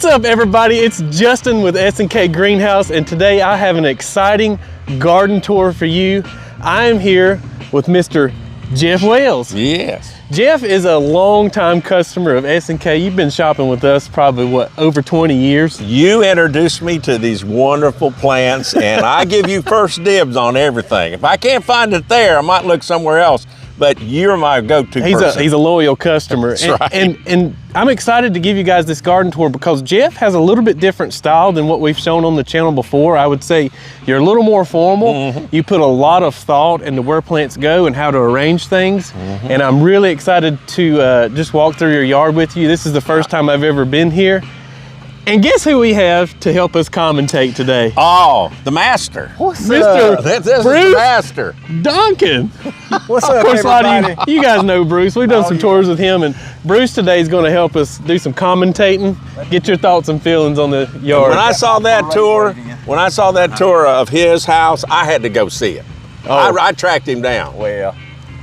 up, everybody? It's Justin with S&K Greenhouse, and today I have an exciting garden tour for you. I am here with Mr. Jeff Wells. Yes. Jeff is a longtime customer of S&K. You've been shopping with us probably, what, over 20 years? You introduced me to these wonderful plants, and I give you first dibs on everything. If I can't find it there, I might look somewhere else, but you're my go-to person. He's a loyal customer. That's right. And I'm excited to give you guys this garden tour because Jeff has a little bit different style than what we've shown on the channel before. I would say you're a little more formal. Mm-hmm. You put a lot of thought into where plants go and how to arrange things. Mm-hmm. And I'm really excited to just walk through your yard with you. This is the first time I've ever been here. And guess who we have to help us commentate today? Oh, the master. What's Mr. This is the master. Duncan. What's up, everybody? You guys know Bruce. We've done some tours with him, and Bruce today is going to help us do some commentating. Get your thoughts and feelings on the yard. When I saw that tour of his house, I had to go see it. Oh. I tracked him down. Well,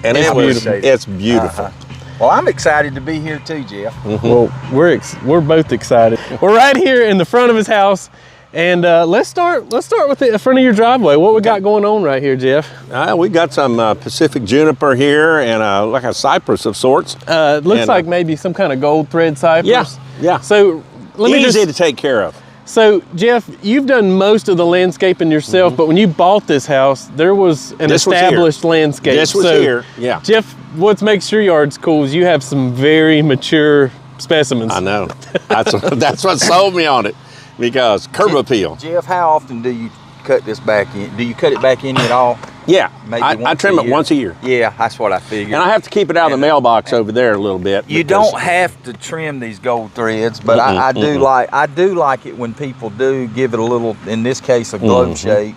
and it's beautiful. Well, I'm excited to be here too, Jeff. Mm-hmm. Well, we're both excited. We're right here in the front of his house, and let's start with the front of your driveway. What we got going on right here, Jeff? We got some Pacific juniper here and like a cypress of sorts. Looks like maybe some kind of gold thread cypress. Yeah. So easy to take care of. So Jeff, you've done most of the landscaping yourself, mm-hmm. but when you bought this house, there was an established landscape. This was here, yeah. Jeff, what makes your yard's cool is you have some very mature specimens. I know. That's what sold me on it, because curb appeal. Jeff, how often do you cut this back in? Do you cut it back in at all? Yeah, I trim it once a year. Yeah, that's what I figured. And I have to keep it out of the mailbox over there a little bit. You don't have to trim these gold threads, but I do like it when people do give it a little, in this case, a globe shape.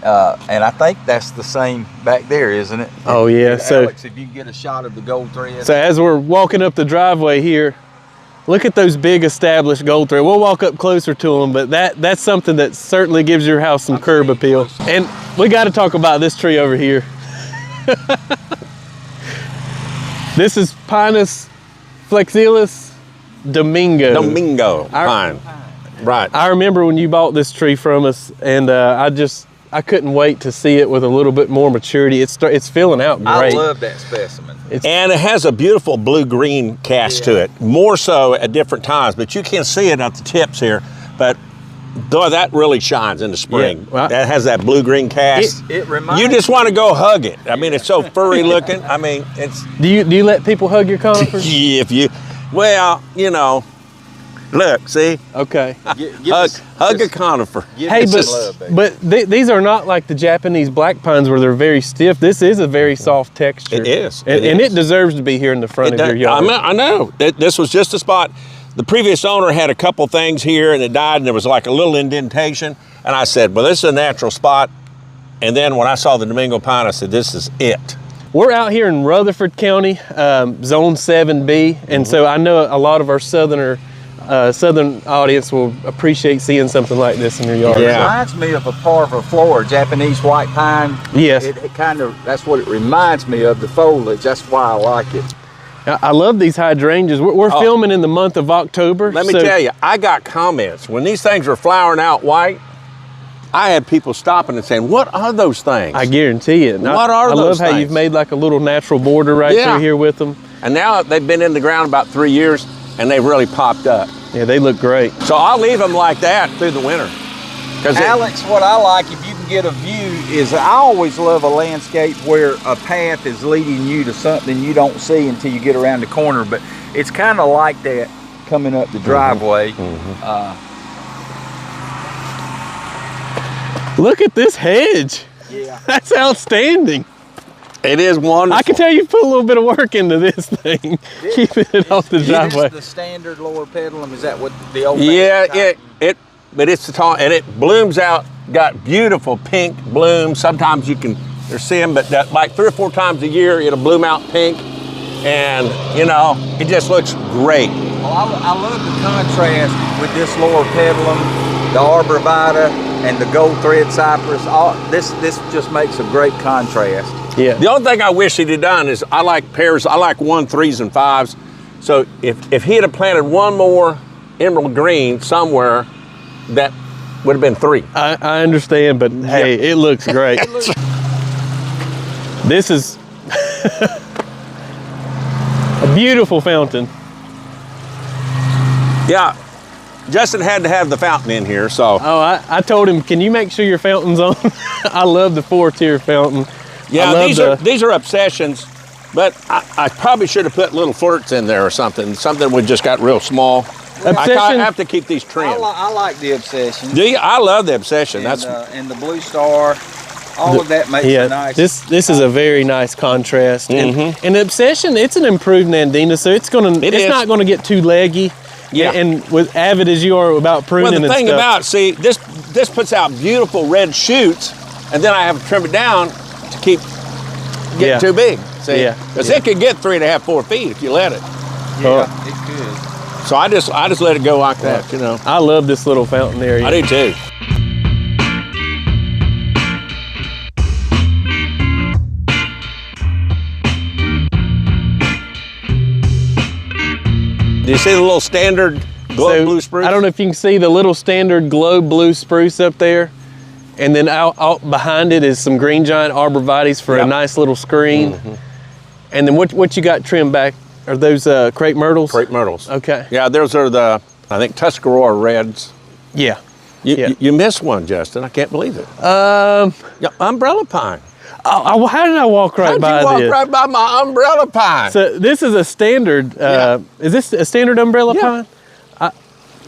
And I think that's the same back there, isn't it? Oh yeah. So Alex, if you get a shot of the gold thread. So as we're walking up the driveway here, look at those big established gold thread. We'll walk up closer to them, but that's something that certainly gives your house some curb appeal. And we got to talk about this tree over here. This is Pinus flexilis Domingo. Domingo pine. Right. I remember when you bought this tree from us, and I couldn't wait to see it with a little bit more maturity. It's filling out great. I love that specimen. And it has a beautiful blue-green cast to it, more so at different times, but you can see it at the tips here. But though that really shines in the spring. Yeah, well, that has that blue-green cast. It reminds you just want to go hug it. I mean, it's so furry looking. I mean, it's. Do you let people hug your conifers? Well, you know. Look, see? Okay. Hug a conifer. Hey, but these are not like the Japanese black pines where they're very stiff. This is a very soft texture. It is. And it deserves to be here in the front of your yard. I know. This was just a spot. The previous owner had a couple things here and it died, and there was like a little indentation. And I said, well, this is a natural spot. And then when I saw the Domingo pine, I said, this is it. We're out here in Rutherford County, Zone 7B. And so I know a lot of our southern audience will appreciate seeing something like this in your yard. It reminds me of a parva flora, Japanese white pine. Yes. It kind of, that's what it reminds me of, the foliage. That's why I like it. I love these hydrangeas. We're filming in the month of October. Let me tell you, I got comments. When these things were flowering out white, I had people stopping and saying, what are those things? I guarantee it. What are those things? I love how things? you've made like a little natural border right through here with them. And now they've been in the ground about 3 years, and they've really popped up. Yeah, they look great. So I'll leave them like that through the winter. Alex, what I like, if you can get a view, is I always love a landscape where a path is leading you to something you don't see until you get around the corner. But it's kind of like that coming up the driveway. Look at this hedge. Yeah. That's outstanding. It is wonderful. I can tell you put a little bit of work into this thing, keeping it off the driveway. Is this the standard lower pedalum? Is that what the old? Yeah, but it's the tall, and it blooms out. Got beautiful pink blooms. Sometimes you can see them, but like 3 or 4 times a year, it'll bloom out pink, and you know, it just looks great. Well, I love the contrast with this lower pedalum, the arborvitae, and the gold thread cypress. This just makes a great contrast. Yeah. The only thing I wish he'd have done is I like pears. I like 1, 3s, and 5s. So if he had planted one more emerald green somewhere that would have been 3. I understand, but hey, it looks great. This is a beautiful fountain. Yeah, Justin had to have the fountain in here, so. Oh, I told him, can you make sure your fountain's on? I love the 4-tier fountain. Yeah, these are obsessions, but I probably should have put little flirts in there or something. Something would just got real small. Obsession, I have to keep these trimmed. I like the obsession. Do you? I love the obsession. And the blue star, all of that makes it nice. This is a very nice contrast. And the obsession, it's an improved Nandina, so it's not gonna get too leggy. Yeah. And with avid as you are about pruning and stuff. Well, the thing about, see, this puts out beautiful red shoots, and then I have to trim it down to keep getting too big. See, because it could get 3.5, 4 feet if you let it. Yeah, it could. So I just let it go like that, you know. I love this little fountain area. I do too. Do you see the little standard globe blue spruce? I don't know if you can see the little standard globe blue spruce up there. And then out behind it is some green giant arborvitaes for a nice little screen. And then what you got trimmed back? Are those crepe myrtles? Crepe myrtles. Okay. Yeah, those are the, I think, Tuscarora reds. Yeah. You missed one, Justin. I can't believe it. Umbrella pine. Oh, how did I walk right by this? How'd you walk right by my umbrella pine? So this is a standard, is this a standard umbrella pine?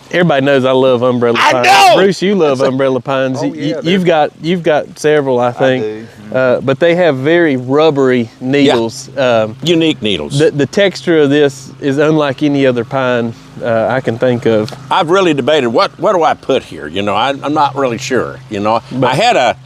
Everybody knows I love umbrella pines. I know! Bruce, you love umbrella pines. You've got several, I think. I do. But they have very rubbery needles. Unique needles. The texture of this is unlike any other pine I can think of. I've really debated what do I put here. You know, I'm not really sure. You know, I had a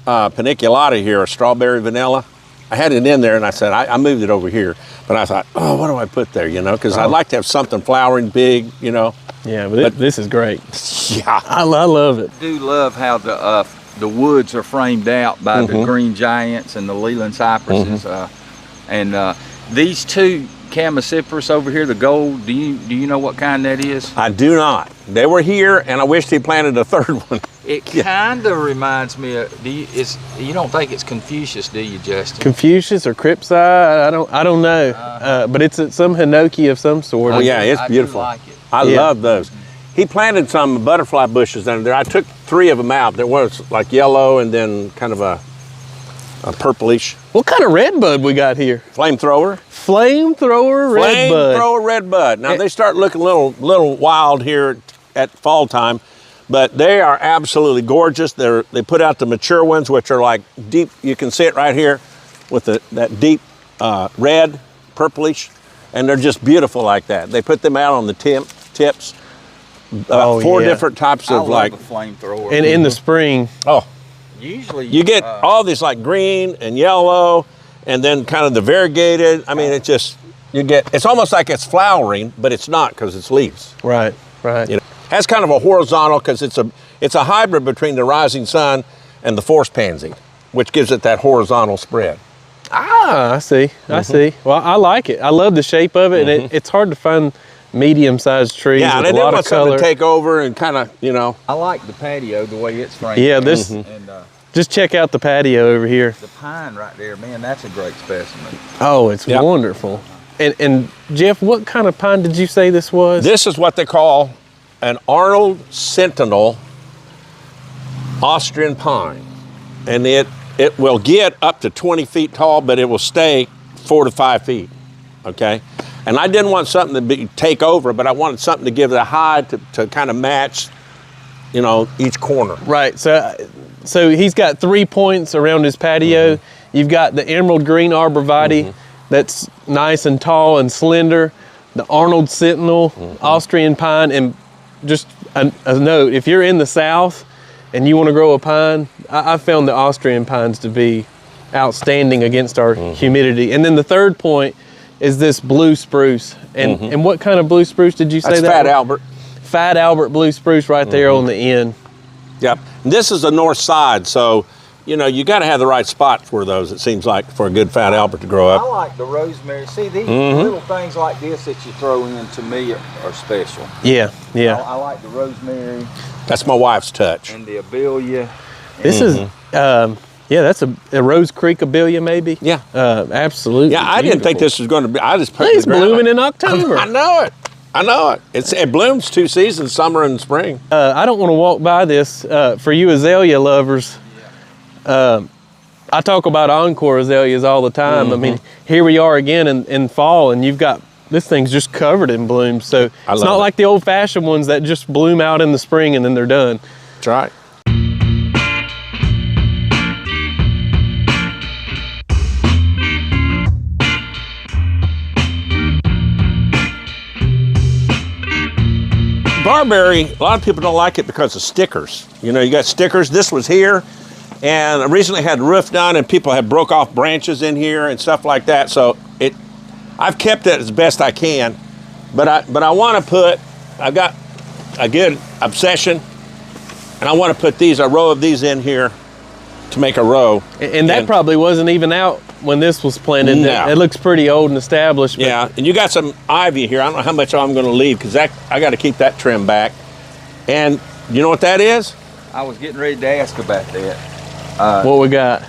paniculata here, a strawberry vanilla. I had it in there, and I said I moved it over here. But I thought, oh, what do I put there? You know, because I'd like to have something flowering big. You know. Yeah, but this is great. Yeah, I love it. I do love how the woods are framed out by the green giants and the Leland cypresses, and these 2 Chamaecyparis over here, the gold. Do you know what kind that is? I do not. They were here, and I wished he planted a 3rd one. It kind of reminds me of. You don't think it's Confucius, do you, Justin? Confucius or Cripside? I don't know. But it's some Hinoki of some sort. Oh yeah, it's beautiful. I do like it. I love those. He planted some butterfly bushes under there. I took 3 of them out. There was like yellow and then kind of a purplish. What kind of redbud we got here? Flamethrower. Flamethrower redbud. Flamethrower redbud. Now they start looking a little wild here at fall time, but they are absolutely gorgeous. They put out the mature ones, which are like deep. You can see it right here with that deep red, purplish, and they're just beautiful like that. They put them out on the tips. 4 different types of like a flamethrower. And in the spring. Oh, usually you get all this like green and yellow, and then kind of the variegated. I mean, it's almost like it's flowering, but it's not because it's leaves. Right. You know, has kind of a horizontal because it's a hybrid between the rising sun and the forest pansy, which gives it that horizontal spread. Ah, I see. I see. Well, I like it. I love the shape of it, and it's hard to find medium-sized trees Yeah, and with I a lot didn't of want something color. to take over and kind of, you know. I like the patio, the way it's framed. Yeah, this. And Just check out the patio over here. the pine right there, man, that's a great specimen. Oh, it's wonderful. And Jeff, what kind of pine did you say this was? This is what they call an Arnold Sentinel Austrian pine, and it will get up to 20 feet tall, but it will stay 4 to 5 feet. Okay. And I didn't want something to take over, but I wanted something to give it a height to kind of match, you know, each corner. Right. So he's got 3 points around his patio. You've got the emerald green arborvitae that's nice and tall and slender. The Arnold Sentinel Austrian pine. And just a note, if you're in the South and you want to grow a pine, I found the Austrian pines to be outstanding against our humidity. And then the 3rd point is this blue spruce. And what kind of blue spruce did you say That's that Fat was? Albert. Fat Albert blue spruce right there on the end. Yep. And this is the north side, so you know, you got to have the right spot for those, it seems like, for a good fat Albert to grow I up. like the rosemary. See, these little things like this that you throw in, to me, are special. Yeah, yeah. I like the rosemary That's my wife's touch. and the abelia. This is, yeah, that's a Rose Creek abelia, maybe. Yeah. Absolutely. Yeah, I didn't think this was going to be, I just put it in It's the ground. blooming in October. I know it. I know it. It blooms 2 seasons, summer and spring. I don't want to walk by this. For you azalea lovers, I talk about encore azaleas all the time. I mean, here we are again in fall, and you've got, this thing's just covered in blooms. So it's not like the old-fashioned ones that just bloom out in the spring and then they're done. That's right. Barberry, a lot of people don't like it because of stickers. You know, you got stickers. This was here, and I recently had the roof done, and people have broke off branches in here and stuff like that. So I've kept it as best I can, but I want to put, I've got a good obsession, and I want to put a row of these in here to make a row. And that probably wasn't even out when this was planted. No. It looks pretty old and established. But Yeah, and you got some ivy here. I don't know how much I'm going to leave because I got to keep that trim back. And you know what that is? I was getting ready to ask about that. what we got?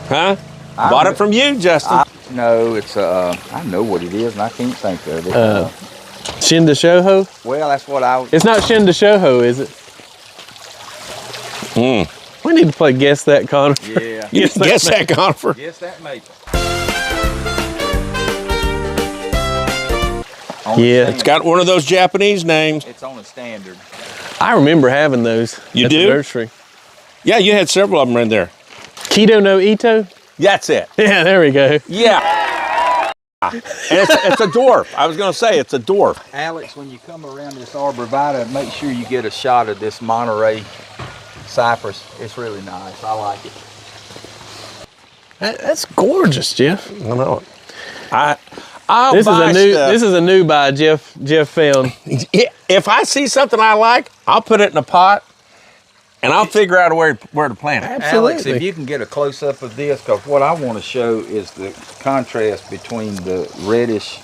Huh? Bought it from you, Justin. No, it's I know what it is, and I can't think of it. Shindashoho? Well, that's what I was. It's not Shindashoho, is it? We need to play Guess That, Connor. Yeah. You guess that, Conifer? Guess that maple. Yeah. It's got one of those Japanese names. It's on a standard. I remember having those. You at do? The nursery. Yeah, you had several of them in there. Keto no Ito? That's it. Yeah, there we go. Yeah. And it's a dwarf. I was going to say it's a dwarf. Alex, when you come around this arborvitae, make sure you get a shot of this Monterey cypress. It's really nice. I like it. That's gorgeous, Jeff. I know it. This is a new buy Jeff found. If I see something I like, I'll put it in a pot, and I'll figure out where to plant it. Absolutely. Alex, if you can get a close-up of this, because what I want to show is the contrast between the reddish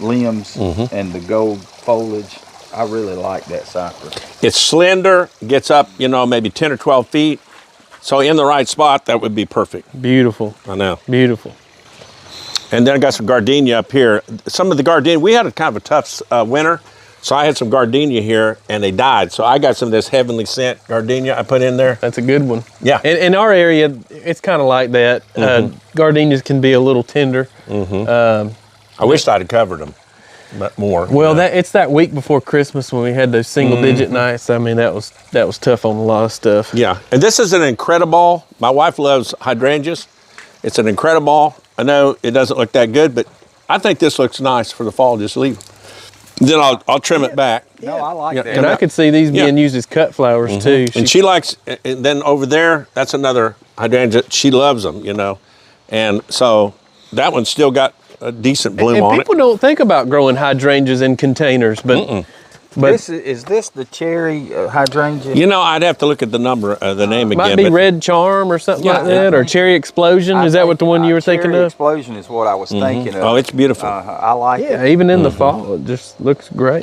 limbs and the gold foliage. I really like that cypress. It's slender, gets up, maybe 10 or 12 feet. So in the right spot, that would be perfect. Beautiful. I know. Beautiful. And then I got some gardenia up here. Some of the gardenia, we had a kind of a tough winter, so I had some gardenia here, and they died. So I got some of this heavenly scent gardenia I put in there. That's a good one. Yeah. In our area, it's kind of like that. Gardenias can be a little tender. I wished I'd have covered them, but more. Well, it's that week before Christmas when we had those single-digit nights. I mean, that was tough on a lot of stuff. Yeah, and this is an incredible. My wife loves hydrangeas. It's an incredible. I know it doesn't look that good, but I think this looks nice for the fall. Just leave. Then I'll trim it back. No, I like that. And I could see these being used as cut flowers too. And she likes. And then over there, that's another hydrangea. She loves them, and so that one's still got a decent bloom on it. People don't think about growing hydrangeas in containers, but Is this the cherry hydrangea? I'd have to look at the number, the name again. might be Red Charm or something like that, or Cherry Explosion. Is that what the one you were thinking Cherry of? Explosion is what I was thinking of. Oh, it's beautiful. I like it. Yeah, even in the fall, it just looks great.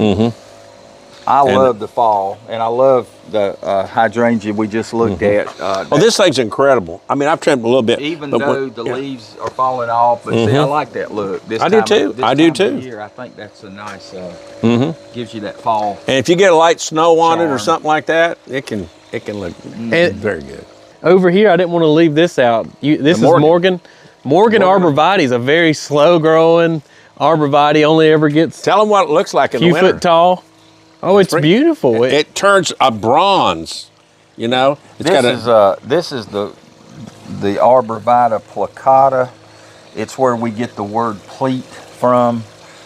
I love the fall, and I love the hydrangea we just looked at. This thing's incredible. I mean, I've trimmed a little bit. Even though the leaves are falling off, but see, I like that look. I do too. I do too. I think that's a nice, gives you that fall. And if you get a light snow on it or Charm. something like that, it can look very good. Over here, I didn't want to leave this out. This is Morgan. Morgan arborvitae is a very slow-growing arborvitae. Only ever gets Tell them what it looks like a in the few winter. foot tall. Oh, it's beautiful. It turns a bronze. It's This is the arborvitae plicata. It's where we get the word pleat from.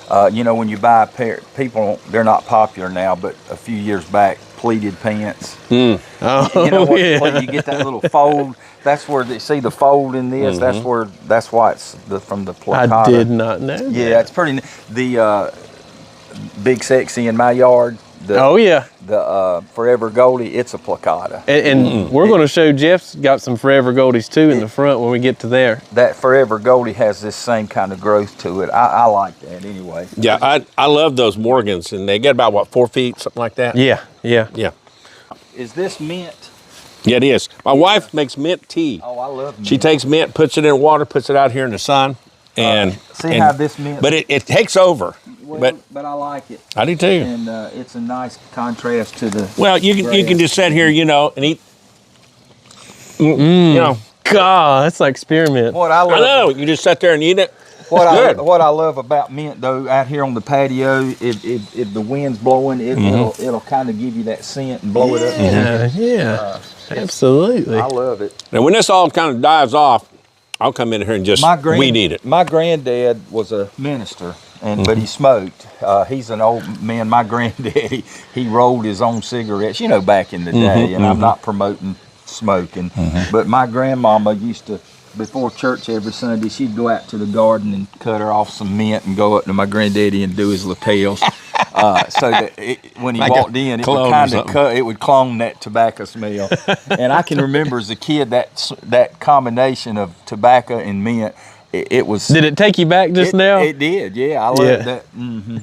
When you buy a pair, they're not popular now, but a few years back, pleated pants. Oh, yeah. You get that little fold. That's where they see the fold in this. That's why it's from the plicata. I did not know. Yeah, it's pretty. The Big Sexy in my yard, Oh yeah. The Forever Goldie, it's a plicata. And we're going to show Jeff's got some Forever Goldies too in the front when we get to there. That Forever Goldie has this same kind of growth to it. I like that anyway. Yeah, I love those Morgans, and they get about, what, 4 feet, something like that? Yeah, yeah. Yeah. Is this mint? Yeah, it is. My wife makes mint tea. Oh, I love mint. She takes mint, puts it in water, puts it out here in the sun, and see how this mint. But it takes over. But I like it. I do too. And it's a nice contrast to the. Well, you can just sit here, you know, and eat. You know, God, that's like spearmint. What I love. I know. You just sit there and eat it. What Good. what I love about mint though, out here on the patio, if the wind's blowing, it'll kind of give you that scent and blow it up. Yeah, absolutely. I love it. Now, when this all kind of dies off, I'll come in here and just weed eat it. My granddad was a minister, but he smoked. He's an old man. My granddad, he rolled his own cigarettes, you know, back in the day. And I'm not promoting smoking, but my grandmama used to, before church every Sunday, she'd go out to the garden and cut her off some mint and go up to my granddaddy and do his lapels. So that when he Like walked in, it would kind of it would clone that tobacco smell. And I can remember as a kid that combination of tobacco and mint. It was. Did it take you back just now? It did. Yeah, I love that.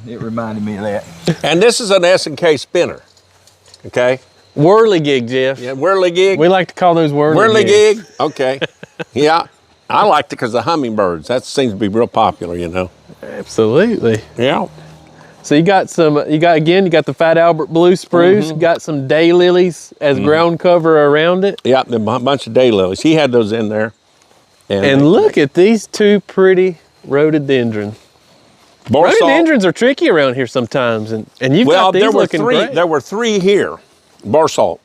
It reminded me of that. And this is an S&K spinner. Okay. Whirligig, Jeff. Yeah, whirligig. We like to call those whirligigs. Whirligig. Okay. Yeah. I liked it because of hummingbirds. That seems to be real popular, you know. Absolutely. Yeah. So you got the Fat Albert blue spruce, you got some daylilies as ground cover around it. Yeah, a bunch of daylilies. He had those in there. And look at these two pretty rhododendron. Rhododendrons are tricky around here sometimes, and you've got these looking great. There were 3 here, bar salt,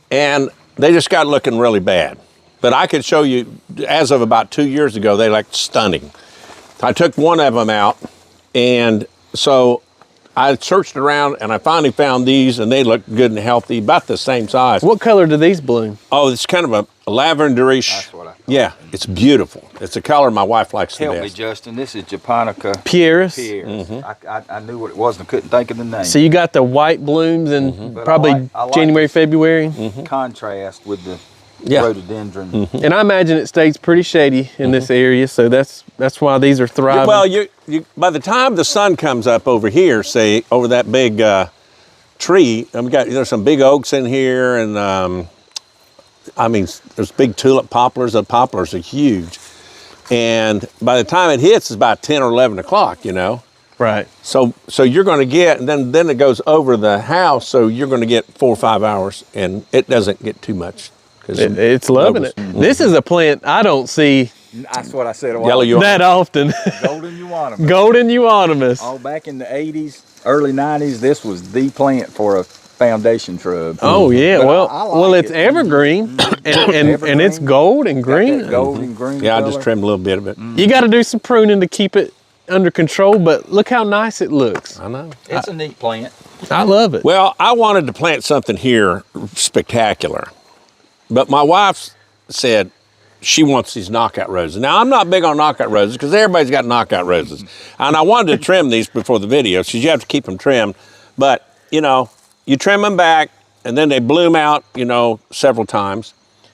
and they just got looking really bad. But I could show you, as of about 2 years ago, they looked stunning. I took one of them out, and so I searched around, and I finally found these, and they look good and healthy, about the same size. What color do these bloom? Oh, it's kind of a lavenderish. That's what I thought. Yeah, it's beautiful. It's a color my wife likes the Help me, best. Justin. This is Japonica Pieris. Pieris. I knew what it was and I couldn't think of the name. So you got the white blooms in probably I like January, February. Contrast with the Yeah. rhododendron. And I imagine it stays pretty shady in this area, so that's why these are thriving. Well, you by the time the sun comes up over here, say over that big tree, and we got there's some big oaks in here, and I mean there's big tulip poplars. The poplars are huge, and by the time it hits, it's about 10 or 11 o'clock. You know. Right. So you're going to get, and then it goes over the house, so you're going to get 4 or 5 hours, and it doesn't get too much. It's loving it. This is a plant I don't see That's what I said a Yellow while ago. that often. Golden euonymus. Golden euonymus. Oh, back in the 80s, early 90s, this was the plant for a foundation shrub. Oh yeah, But well, I like it's it. evergreen, and it's gold and Got green. that gold and green Yeah, I color. just trimmed a little bit of it. You got to do some pruning to keep it under control, but look how nice it looks. I know. It's a neat plant. I love it. Well, I wanted to plant something here spectacular, but my wife said she wants these knockout roses. Now, I'm not big on knockout roses because everybody's got knockout roses. And I wanted to trim these before the video, so you have to keep them trimmed. But, you know, you trim them back, and then they bloom out, you know, several times,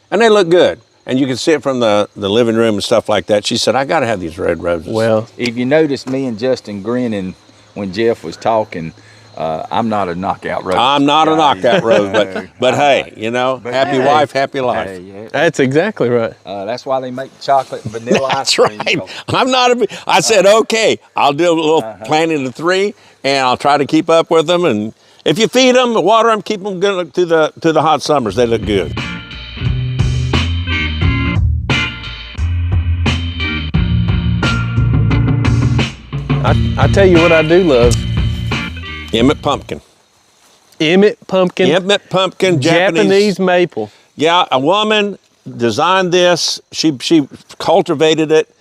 and they look good. And you can see it from the living room and stuff like that. She said, I got to have these red roses. Well, If you notice me and Justin grinning when Jeff was talking, I'm not a knockout rose. I'm not a guy. knockout rose, but hey, you know, happy hey. wife, happy life. Hey, yeah. that's exactly right. That's why they make chocolate and vanilla ice That's cream. right. I'm not I said, okay, I'll do a little planting of 3, and I'll try to keep up with them. And if you feed them, water them, keep them good to the hot summers, they look good. I tell you what I do love. Emmett pumpkin. Emmett pumpkin. Emmett pumpkin, Japanese maple. Yeah, a woman designed this. She cultivated it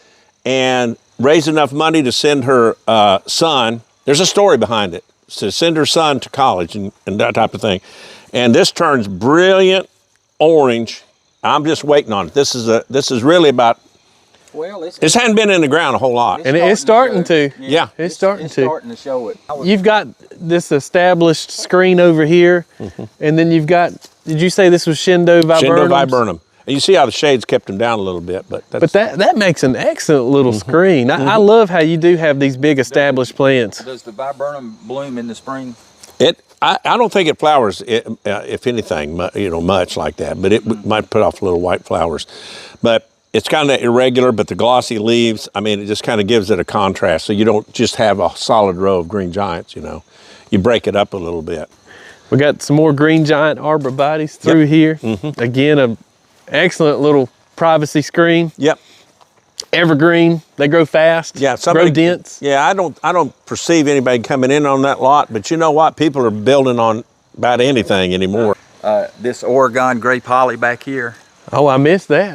and raised enough money to send her son. There's a story behind it. To send her son to college and that type of thing. And this turns brilliant orange. I'm just waiting on it. This is really about Well, This hadn't been in the ground a whole lot. And it's starting to. Yeah. It's starting it's to. starting to show it. You've got this established screen over here, and then you've got, did you say this was Shindo viburnum? Shindo viburnum. And you see how the shades kept them down a little bit, but that's... But that makes an excellent little screen. I love how you do have these big established plants. Does the viburnum bloom in the spring? I don't think it flowers, if anything, much like that, but it might put off little white flowers. But it's kind of irregular, but the glossy leaves, I mean, it just kind of gives it a contrast. So you don't just have a solid row of green giants, You break it up a little bit. We got some more green giant arborvitaes through here. Again, an excellent little privacy screen. Yep. Evergreen, they grow fast, grow dense. Yeah, I don't perceive anybody coming in on that lot, but you know what? People are building on about anything anymore. This Oregon grape holly back here. Oh, I missed that.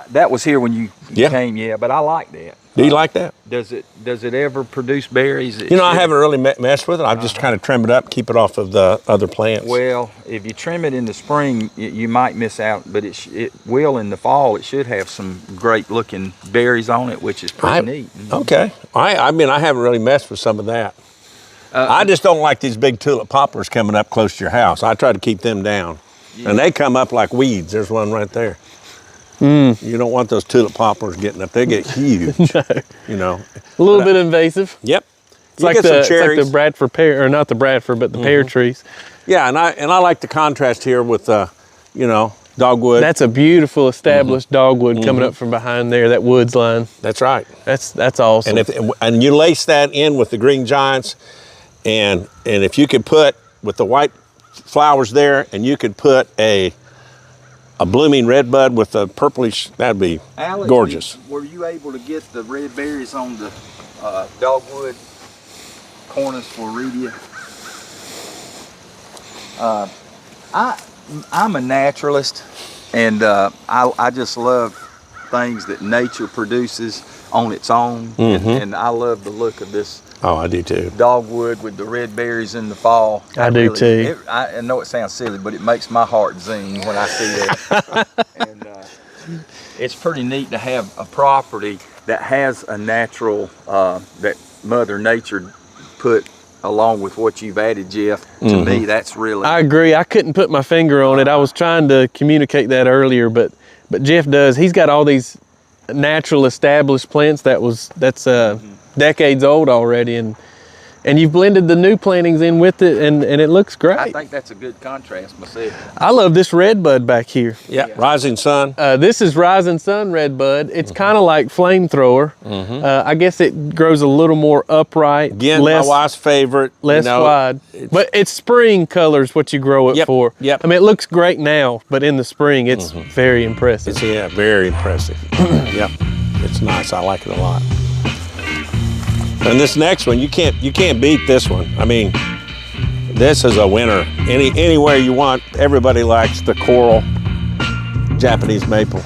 That was here when you Yeah. came, but I like that. Do you like that? Does it ever produce berries? I haven't really messed with it. I've just kind of trimmed it up, keep it off of the other plants. Well, if you trim it in the spring, you might miss out, but it will in the fall. It should have some great looking berries on it, which is pretty neat. Okay. I mean, I haven't really messed with some of that. I just don't like these big tulip poplars coming up close to your house. I try to keep them down. Yeah. And they come up like weeds. There's one right there. You don't want those tulip poplars getting up. They get huge. No. A little bit invasive. Yep. It's like the Bradford pear, or not the Bradford, but the pear trees. Yeah, and I like the contrast here with dogwood. That's a beautiful established dogwood coming up from behind there, that woods line. That's right. That's awesome. And you lace that in with the green giants, and if you could put with the white flowers there, and you could put a blooming red bud with a purplish, that'd be Alex, gorgeous. Were you able to get the red berries on the dogwood Cornus floridea? I'm a naturalist, and I just love things that nature produces on its own, and I love the look of this. Oh, I do too. Dogwood with the red berries in the fall. I do too. I know it sounds silly, but it makes my heart zing when I see that. And it's pretty neat to have a property that has a natural, that Mother Nature put along with what you've added, Jeff. To me, that's really... I agree. I couldn't put my finger on it. I was trying to communicate that earlier, but Jeff does. He's got all these natural established plants that's decades old already, and you've blended the new plantings in with it, and it looks great. I think that's a good contrast myself. I love this red bud back here. Yeah, Rising Sun. This is Rising Sun red bud. It's kind of like flamethrower. I guess it grows a little more upright. Again, my wife's favorite. Less wide. But it's spring colors what you grow it for. Yep. I mean, it looks great now, but in the spring, it's very impressive. Very impressive. Yep, it's nice. I like it a lot. And this next one, you can't beat this one. I mean, this is a winner. Anywhere you want, everybody likes the coral Japanese maple.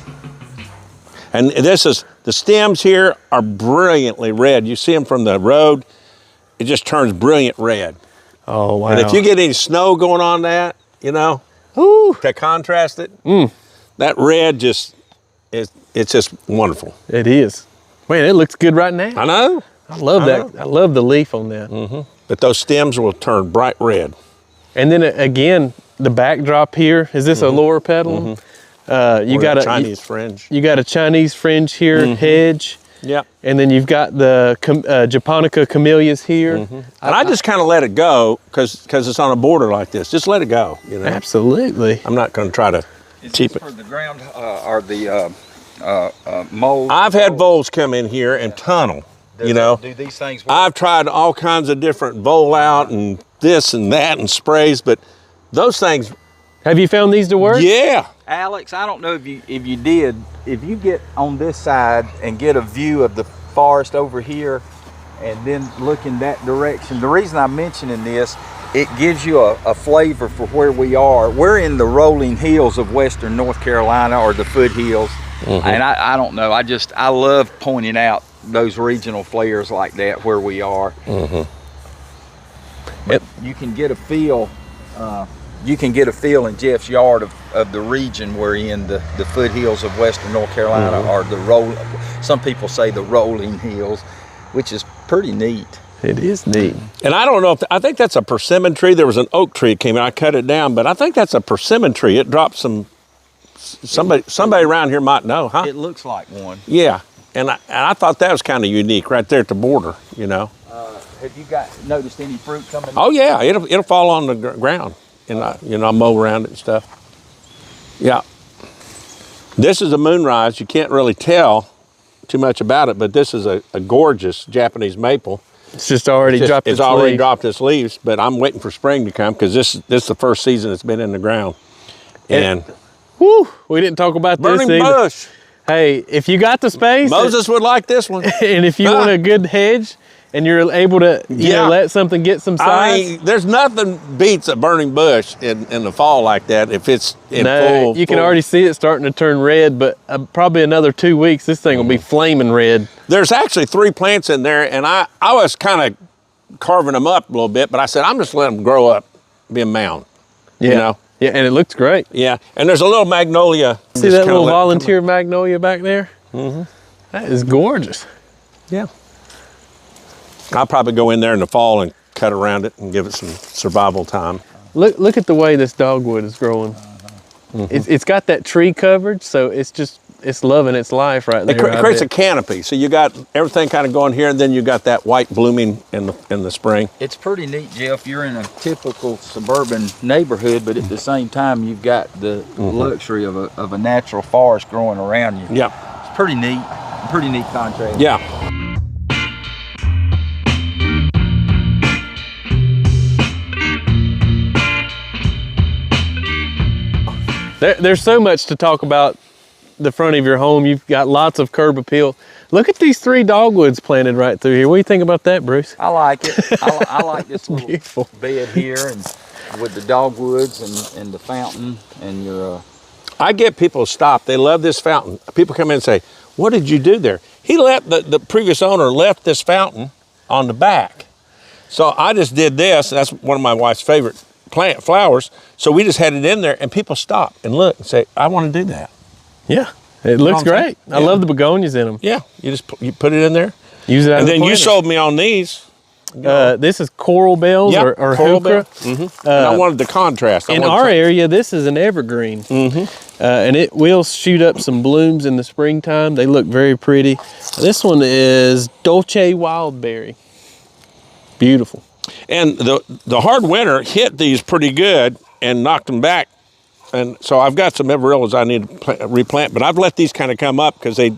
And the stems here are brilliantly red. You see them from the road, it just turns brilliant red. Oh, wow. And if you get any snow going on that, to contrast it, that red it's just wonderful. It is. Man, it looks good right now. I know. I love that. I love the leaf on that. But those stems will turn bright red. And then again, the backdrop here, is this a lower petal? You got a Chinese fringe. You got a Chinese fringe here, hedge. Yeah. And then you've got the Japonica camellias here. And I just kind of let it go because it's on a border like this. Just let it go, Absolutely. I'm not going to try to cheap it. For the ground or the mold? I've had voles come in here and tunnel. Do these things work? I've tried all kinds of different vole out and this and that and sprays, but those things. Have you found these to work? Yeah. Alex, I don't know if you did. If you get on this side and get a view of the forest over here and then look in that direction, the reason I'm mentioning this, it gives you a flavor for where we are. We're in the rolling hills of western North Carolina, or the foothills. And I don't know, I love pointing out those regional flares like that where we are. But you can get a feel you can get a feel in Jeff's yard of the region we're in, the foothills of western North Carolina, or some people say the rolling hills, which is pretty neat. It is neat. And I don't know if, I think that's a persimmon tree. There was an oak tree that came in, I cut it down, but I think that's a persimmon tree. It dropped somebody around here might know, huh? It looks like one. Yeah, and I thought that was kind of unique right there at the border, you know. Have you noticed any fruit coming? Oh yeah, it'll fall on the ground, and I mow around it and stuff. Yeah. This is a moonrise. You can't really tell too much about it, but this is a gorgeous Japanese maple. It's just already dropped its already leaves. dropped its leaves, but I'm waiting for spring to come because this is the first season it's been in the ground. And whew, we didn't talk about this burning either. bush. Hey, if you got the space, Moses would like this one. and if you want a good hedge, and you're able to let something get some size. I mean, there's nothing beats a burning bush in the fall like that if it's in full. You can already see it starting to turn red, but probably another 2 weeks, this thing will be flaming red. There's actually 3 plants in there, and I was kind of carving them up a little bit, but I said, I'm just letting them grow up, be a mound. Yeah. You know? Yeah, and it looks great. Yeah, and there's a little magnolia. See that little volunteer magnolia back there? Mm-hmm. That is gorgeous. Yeah. I'll probably go in there in the fall and cut around it and give it some survival time. Look at the way this dogwood is growing. It's got that tree coverage, so it's loving its life right there. It creates a canopy, so you got everything kind of going here, and then you got that white blooming in the spring. It's pretty neat, Jeff. You're in a typical suburban neighborhood, but at the same time, you've got the luxury of a natural forest growing around you. Yeah, it's pretty neat. Pretty neat contrast. Yeah. There's so much to talk about the front of your home. You've got lots of curb appeal. Look at these 3 dogwoods planted right through here. What do you think about that, Bruce? I like it. I like this little beautiful bed here, and with the dogwoods and the fountain and your. I get people stop. They love this fountain. People come in and say, "What did you do there?" He left the previous owner left this fountain on the back, so I just did this. That's one of my wife's favorite plant flowers. So we just had it in there, and people stop and look and say, "I want to do that." Yeah, it looks great. I love the begonias in them. Yeah, you put it in there. Use it as and a then you planter. sold me on these. This is coral bells or coral heuchera. And I wanted the contrast. In our area, this is an evergreen. And it will shoot up some blooms in the springtime. They look very pretty. This one is Dolce Wildberry. Beautiful. And the hard winter hit these pretty good and knocked them back. And so I've got some everillas I need to replant, but I've let these kind of come up because they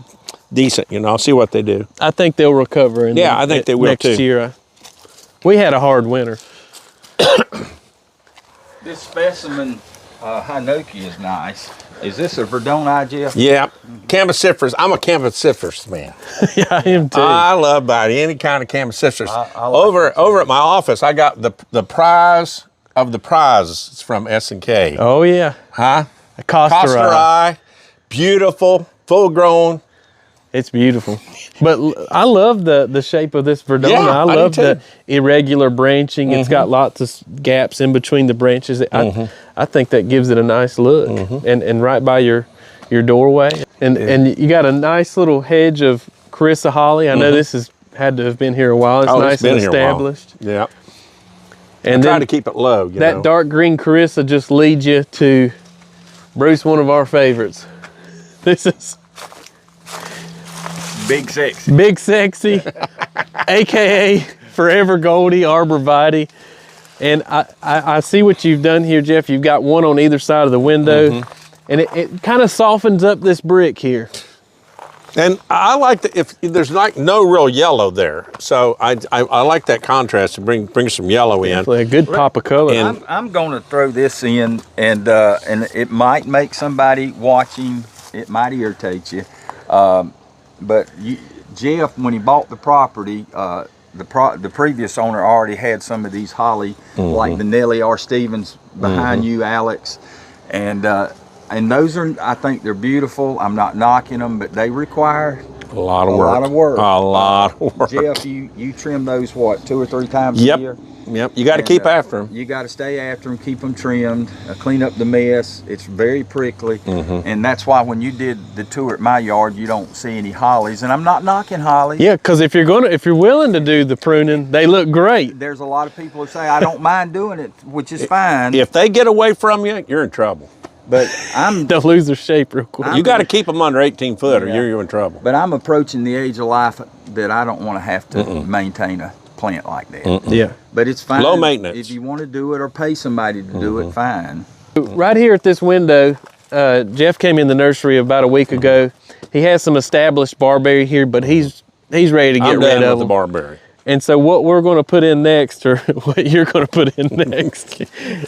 decent, you know. I'll see what they do. I think they'll recover I think they will next too. year. We had a hard winter. This specimen Hinoki is nice. Is this a Verdoni, Jeff? Yeah, Campasiferous. I'm a Campasiferous man. Yeah, I am too. I love about any kind of Campasiferous. I like over at my office, I got the prize of the prizes. It's from S&K. Oh yeah. Huh? A Costerai. Beautiful, full grown. It's beautiful. But I love the shape of this Verdoni. Yeah, I I do love too. the irregular branching. It's got lots of gaps in between the branches. I think that gives it a nice look. And right by your doorway. And you got a nice little hedge of Carissa holly. I know this has had to have been here a while. It's nice and established. Yeah. And Try then to keep it low. You that know. dark green Carissa just leads you to Bruce, one of our favorites. This is Big Sexy. Big Sexy, AKA Forever Goldie, Arborvitae. And I see what you've done here, Jeff. You've got one on either side of the window, and it kind of softens up this brick here. And I like if there's like no real yellow there, so I like that contrast to bring some yellow in. Definitely a good pop of color. And I'm going to throw this in, and it might make somebody watching, it might irritate you. But Jeff, when he bought the property, the previous owner already had some of these holly, like the Nellie R. Stevens behind you, Alex, and those are, I think they're beautiful. I'm not knocking them, but they require a lot of work. A lot of work. A lot of work. Jeff, you trim those what, 2 or 3 times a year? Yep. You got to keep after them. You got to stay after them, keep them trimmed, clean up the mess. It's very prickly, and that's why when you did the tour at my yard, you don't see any hollies. And I'm not knocking hollies. Yeah, because if you're willing to do the pruning, they look great. There's a lot of people who say I don't mind doing it, which is fine. If they get away from you, you're in trouble. But They'll lose their shape real quick. You got to keep them under 18 foot, or Yeah. you're in trouble. But I'm approaching the age of life that I don't want to have to maintain a plant like that. Yeah. But it's fine. Low maintenance. If you want to do it or pay somebody to do it, fine. Right here at this window, Jeff came in the nursery about a week ago. He has some established barberry here, but he's ready to get I'm rid done of with the them. barberry. And so what we're going to put in next, or what you're going to put in next,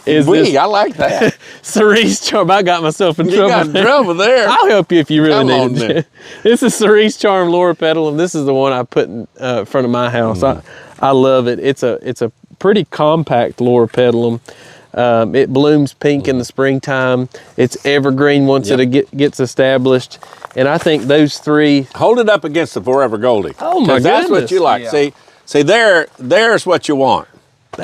is this I like that. cerise charm. I got myself in You trouble. got in trouble there. I'll help you if you really Come on need then. it. This is cerise charm Laura petal, and this is the one I put in front of my house. I love it. It's a pretty compact Laura petalum. It blooms pink in the springtime. It's evergreen once it gets established. And I think those three. Hold it up against the Forever Goldie. Oh my That's what goodness. you like. Yeah. See, there's what you want.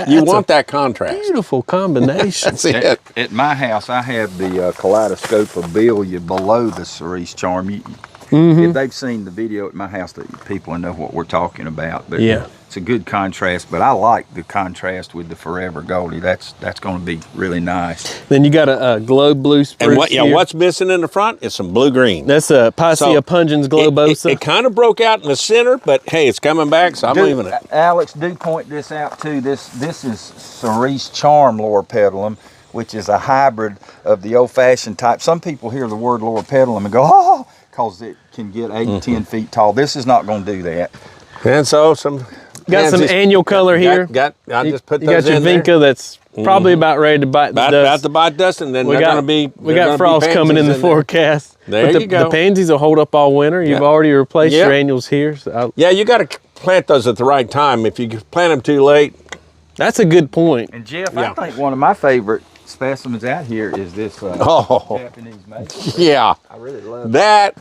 You want that contrast. Beautiful combination. That's it. At my house, I have the kaleidoscope of Belia below the cerise charm. If they've seen the video at my house, people will know what we're talking about. But Yeah. it's a good contrast. But I like the contrast with the Forever Goldie. That's going to be really nice. Then you got a glow blue spruce And here. what's missing in the front is some blue green. That's a Picea pungens globosa. It kind of broke out in the center, but hey, it's coming back, so I'm leaving it. Alex, do point this out too. This is cerise charm Laura petalum, which is a hybrid of the old-fashioned type. Some people hear the word Laura petalum and go, oh, because it can get 8 10 feet tall. This is not going to do that. And so some got some annual color here. I just put You got those your in there. Vinca that's probably about ready to bite the dust. About to bite dust, and then We they're got, going to be. we got frost coming in the forecast. There but you go. The pansies will hold up all winter. You've already replaced Yep. your annuals here. So Yeah, you got to plant those at the right time. If you plant them too late, that's a good point. And Jeff, Yeah. I think one of my favorite specimens out here is this Japanese maple. yeah, I really love it. that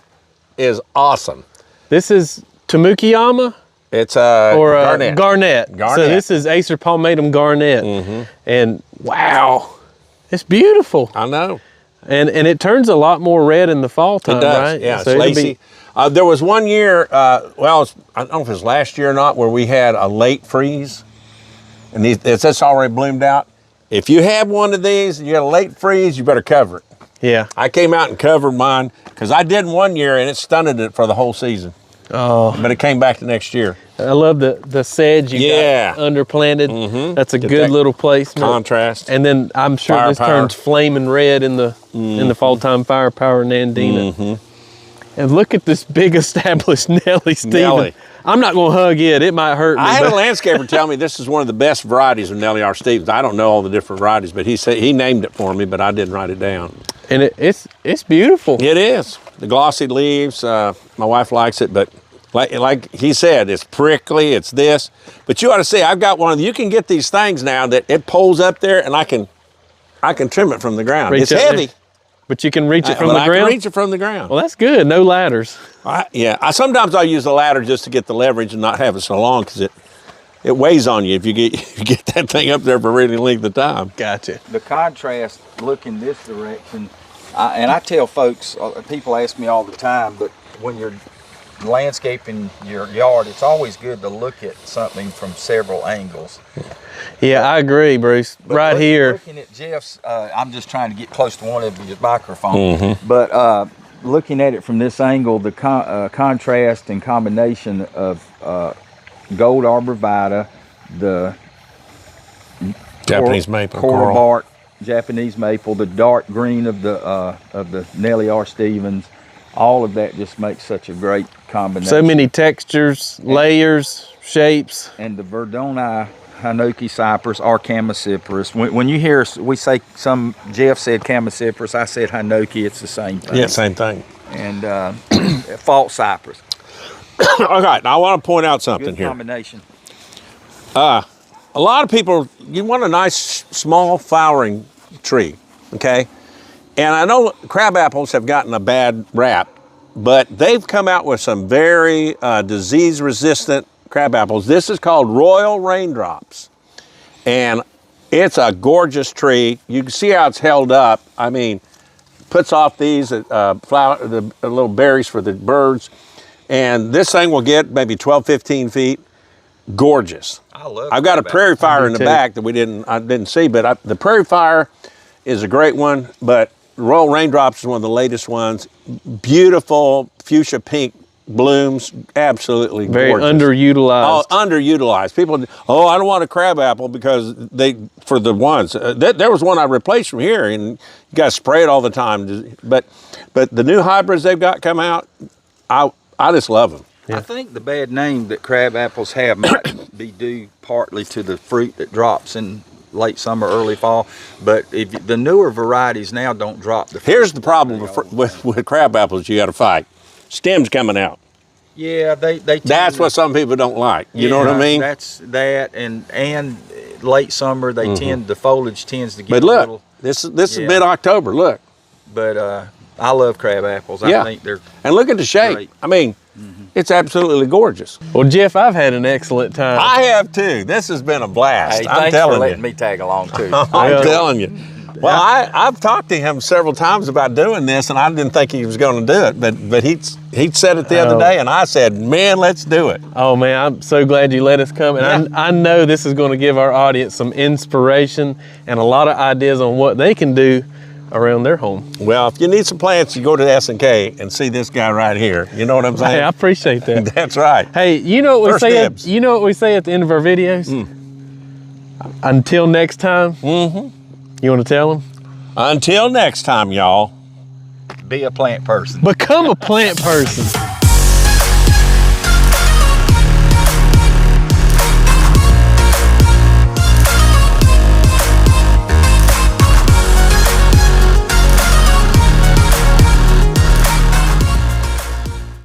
is awesome. This is Tamukiyama It's or garnet. Garnet. So Garnet. this is Acer palmatum garnet. And wow, it's beautiful. I know. And it turns a lot more red in the fall time, It does. right? Yeah, So it's it'll lacy. There was one year, I don't know if it was last year or not, where we had a late freeze, and it's already bloomed out. If you have one of these and you got a late freeze, you better cover it. Yeah. I came out and covered mine because I did one year and it stunted it for the whole season. Oh, But it came back the next year. I love the sedge you got underplanted. That's a good that little placement. Contrast. And then I'm sure this Firepower. turns flaming red in the fall time firepower Nandina. And look at this big established Nellie Stephen. Nellie. I'm not gonna hug it. It might hurt me. I had a but- landscaper tell me this is one of the best varieties of Nellie R. Stevens. I don't know all the different varieties, but he said he named it for me, but I didn't write it down. and it's beautiful. It is. The glossy leaves, my wife likes it, but like he said, it's prickly, it's this. But you ought to see, I've got one of you can get these things now that it pulls up there and I can trim it from the ground. Reach It's up there. heavy. But you can reach it from but the I ground. can reach it from the ground. Well, that's good. No ladders. Sometimes I use a ladder just to get the leverage and not have it so long because it weighs on you if you get that thing up there for a really length of time. Gotcha. The contrast, look in this direction, and I tell folks, people ask me all the time, but when you're landscaping your yard, it's always good to look at something from several angles. Yeah, I agree, Bruce. But Here. looking at Jeff's, I'm just trying to get close to one of your microphone, but looking at it from this angle, the contrast and combination of gold arborvitae, the Japanese maple, coral bark, Japanese maple, the dark green of the Nellie R. Stevens, all of that just makes such a great combination. So many textures, layers, shapes. And the Verdoni Hinoki cypress or Chamaecyparis. When you hear us, we say Jeff said Chamaecyparis, I said Hinoki, it's the same thing. Yeah, same thing. And false cypress. All right, now I want to point out something Good here. combination. A lot of people, you want a nice small flowering tree, okay? And I know crab apples have gotten a bad rap, but they've come out with some very disease-resistant crab apples. This is called Royal Raindrops. And it's a gorgeous tree. You can see how it's held up. I mean, puts off these flower, the little berries for the birds. And this thing will get maybe 12, 15 feet. Gorgeous. I've got a prairie fire in the back that I didn't see, but the prairie fire is a great one, but Royal Raindrops is one of the latest ones. Beautiful fuchsia pink blooms, absolutely very gorgeous. underutilized. Oh, underutilized. People, I don't want a crabapple because for the ones. There was one I replaced from here, and you got to spray it all the time. But the new hybrids they've got come out, I just love them. Yeah. I think the bad name that crab apples have might be due partly to the fruit that drops in late summer, early fall. But if the newer varieties now don't drop the fruit. Here's the problem with crab apples you got to fight. Stems coming out. Yeah, they that's what some people don't like. You know what I mean? That's that, and late summer they the foliage tends to get but a look, little. This is mid-October. Look. But I love crab apples. Yeah. I think they're and look at the shape. great. I mean, it's absolutely gorgeous. Well, Jeff, I've had an excellent time. I have too. This has been a blast. Hey, I'm thanks telling for letting you. me tag along too. I'm telling you. Well, I've talked to him several times about doing this, and I didn't think he was going to do it, but he said it the other day, and I said, man, let's do it. Oh man, I'm so glad you let us come, and I know this is going to give our audience some inspiration and a lot of ideas on what they can do around their home. Well, if you need some plants, you go to the S&K and see this guy right here. You know what I'm saying? Hey, I appreciate that. That's right. Hey, you know what we First say? dibs. You know what we say at the end of our videos? Until next time. You want to tell them? Until next time, y'all. Be a plant person. Become a plant person.